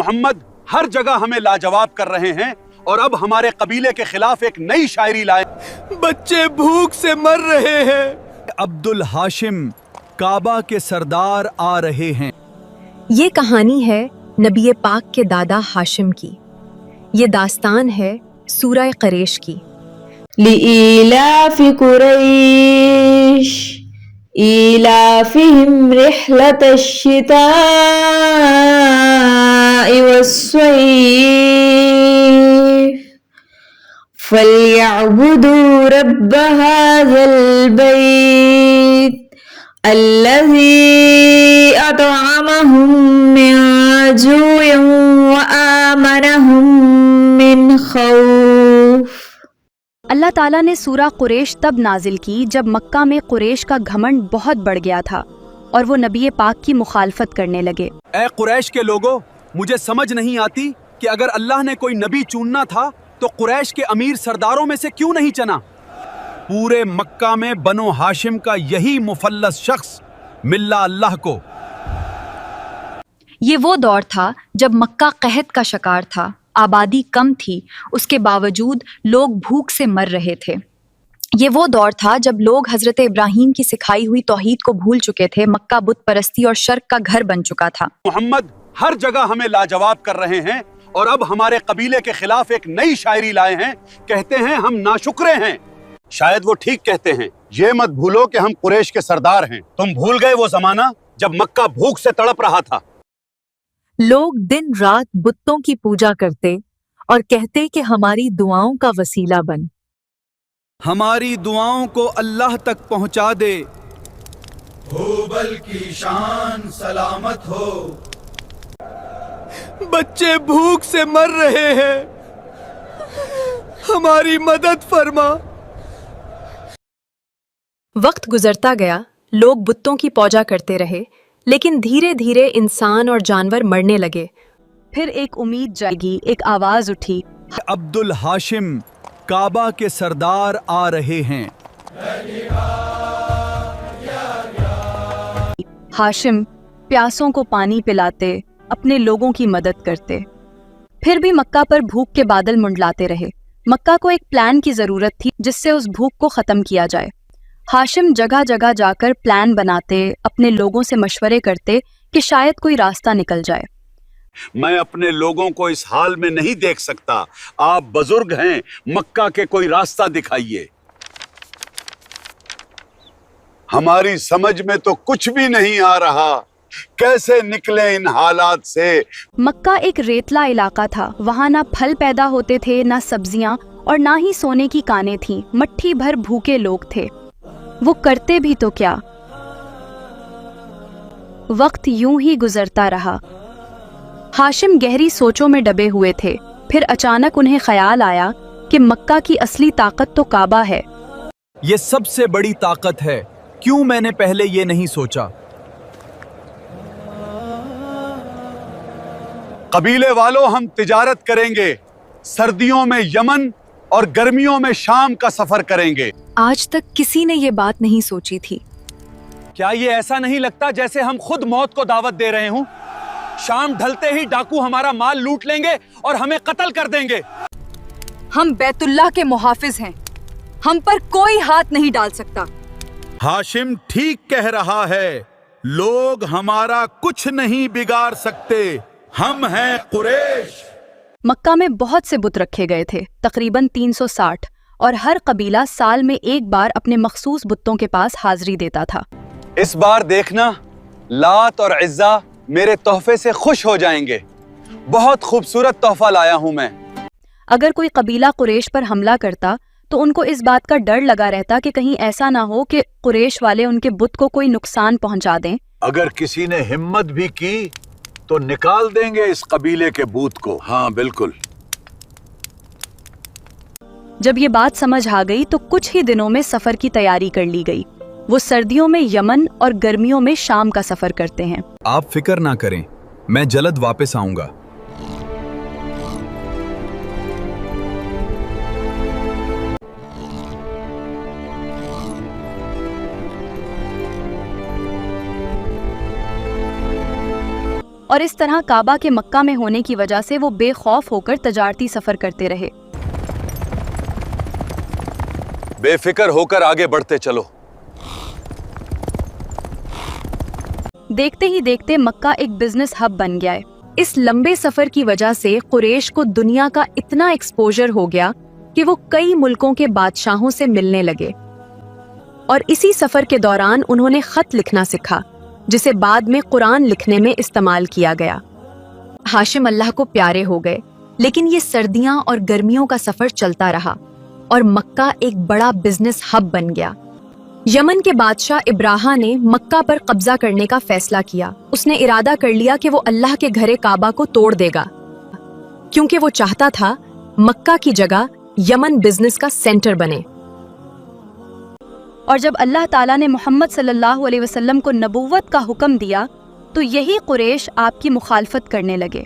मोहम्मद हर जगह हमें लाजवाब कर रहे हैं और अब हमारे कबीले के खिलाफ एक नई शायरी लाए। बच्चे भूख से मर रहे हैं। अब्दुल हाशिम काबा के सरदार आ रहे हैं। ये कहानी है नबी पाक के दादा हाशिम की। ये दास्तान है सूरह कुरैश की। लिइलाफि कुरैश इलाफिहिम रिहलतश शिताइ वस्सैफ फलयअबुदू रब्ब हाज़ल बैत अल्लज़ी अतअमहुम मिन जूइन व आमनहुम मिन खौफ। अल्लाह ताला ने सूरा कुरैश तब नाजिल की जब मक्का में कुरैश का घमंड बहुत बढ़ गया था और वो नबी पाक की मुखालफत करने लगे। ऐ कुरैश के लोगों, मुझे समझ नहीं आती कि अगर अल्लाह ने कोई नबी चुनना था तो कुरैश के अमीर सरदारों में से क्यों नहीं चुना। पूरे मक्का में बनो हाशिम का यही मुफल्लस शख्स मिल्ला अल्लाह को। ये वो दौर था जब मक्का कहत का शिकार था, आबादी कम थी, उसके बावजूद लोग भूख से मर रहे थे। ये वो दौर था जब लोग हजरत इब्राहीम की सिखाई हुई तौहीद को भूल चुके थे। मक्का बुत परस्ती और शर्क का घर बन चुका था। मोहम्मद हर जगह हमें लाजवाब कर रहे हैं और अब हमारे कबीले के खिलाफ एक नई शायरी लाए हैं। कहते हैं हम नाशुक्रे हैं। शायद वो ठीक कहते हैं। ये मत भूलो कि हम कुरैश के सरदार हैं। तुम भूल गए वो जमाना जब मक्का भूख से तड़प रहा था। लोग दिन रात बुतों की पूजा करते और कहते कि हमारी दुआओं का वसीला बन। हमारी दुआओं को अल्लाह तक पहुंचा दे। हुबल की शान सलामत हो। बच्चे भूख से मर रहे हैं, हमारी मदद फरमा। वक्त गुजरता गया, लोग बुतों की पूजा करते रहे, लेकिन धीरे धीरे इंसान और जानवर मरने लगे। फिर एक उम्मीद जागी, एक आवाज उठी, अब्दुल हाशिम काबा के सरदार आ रहे हैं। हाशिम प्यासों को पानी पिलाते, अपने लोगों की मदद करते। फिर भी मक्का पर भूख के बादल मुंडलाते रहे। मक्का को एक प्लान की जरूरत थी जिससे उस भूख को खत्म किया जाए। हाशिम जगह जगह जाकर प्लान बनाते, अपने लोगों से मशवरे करते कि शायद कोई रास्ता निकल जाए। मैं अपने लोगों को इस हाल में नहीं देख सकता। आप बुजुर्ग हैं, मक्का के कोई रास्ता दिखाइए। हमारी समझ में तो कुछ भी नहीं आ रहा। कैसे निकले इन हालात से। मक्का एक रेतला इलाका था। वहाँ ना फल पैदा होते थे, ना सब्जियां, और ना ही सोने की कानें थीं। मट्ठी भर भूखे लोग थे। वो करते भी तो क्या। वक्त यूं ही गुजरता रहा। हाशिम गहरी सोचों में डबे हुए थे। फिर अचानक उन्हें ख्याल आया कि मक्का की असली ताकत तो काबा है। ये सबसे बड़ी ताकत है। क्यों मैंने पहले ये नहीं सोचा। कबीले वालों, हम तिजारत करेंगे। सर्दियों में यमन और गर्मियों में शाम का सफर करेंगे। आज तक किसी ने ये बात नहीं सोची थी। क्या ये ऐसा नहीं लगता जैसे हम खुद मौत को दावत दे रहे हों। शाम ढलते ही डाकू हमारा माल लूट लेंगे और हमें कत्ल कर देंगे। हम बैतुल्लाह के मुहाफिज हैं, हम पर कोई हाथ नहीं डाल सकता। हाशिम ठीक कह रहा है। लोग हमारा कुछ नहीं बिगाड़ सकते। हम हैं कुरैश। मक्का में बहुत से बुत रखे गए थे, तकरीबन 360, और हर कबीला साल में एक बार अपने मखसूस बुतों के पास हाजिरी देता था। इस बार देखना, लात और इज्जा मेरे तोहफे से खुश हो जाएंगे। बहुत खूबसूरत तोहफा लाया हूं मैं। अगर कोई कबीला कुरैश पर हमला करता तो उनको इस बात का डर लगा रहता कि कहीं ऐसा ना हो कि कुरैश वाले उनके बुत को कोई नुकसान पहुंचा दें। अगर किसी ने हिम्मत भी की तो निकाल देंगे इस कबीले के बूत को। हाँ बिल्कुल। जब ये बात समझ आ गई तो कुछ ही दिनों में सफर की तैयारी कर ली गई। वो सर्दियों में यमन और गर्मियों में शाम का सफर करते हैं। आप फिक्र ना करें, मैं जल्द वापस आऊंगा। اور اس طرح کعبہ کے مکہ میں ہونے کی وجہ سے وہ بے خوف ہو کر تجارتی سفر کرتے رہے۔ بے فکر ہو کر آگے بڑھتے چلو۔ دیکھتے ہی دیکھتے مکہ ایک بزنس ہب بن گیا ہے۔ اس لمبے سفر کی وجہ سے قریش کو دنیا کا اتنا ایکسپوجر ہو گیا کہ وہ کئی ملکوں کے بادشاہوں سے ملنے لگے، اور اسی سفر کے دوران انہوں نے خط لکھنا سیکھا، جسے بعد میں قرآن لکھنے میں استعمال کیا گیا۔ ہاشم اللہ کو پیارے ہو گئے، لیکن یہ سردیاں اور گرمیوں کا سفر چلتا رہا اور مکہ ایک بڑا بزنس ہب بن گیا۔ یمن کے بادشاہ ابراہا نے مکہ پر قبضہ کرنے کا فیصلہ کیا۔ اس نے ارادہ کر لیا کہ وہ اللہ کے گھر کعبہ کو توڑ دے گا، کیونکہ وہ چاہتا تھا مکہ کی جگہ یمن بزنس کا سینٹر بنے۔ اور جب اللہ تعالیٰ نے محمد صلی اللہ علیہ وسلم کو نبوت کا حکم دیا تو یہی قریش آپ کی مخالفت کرنے لگے۔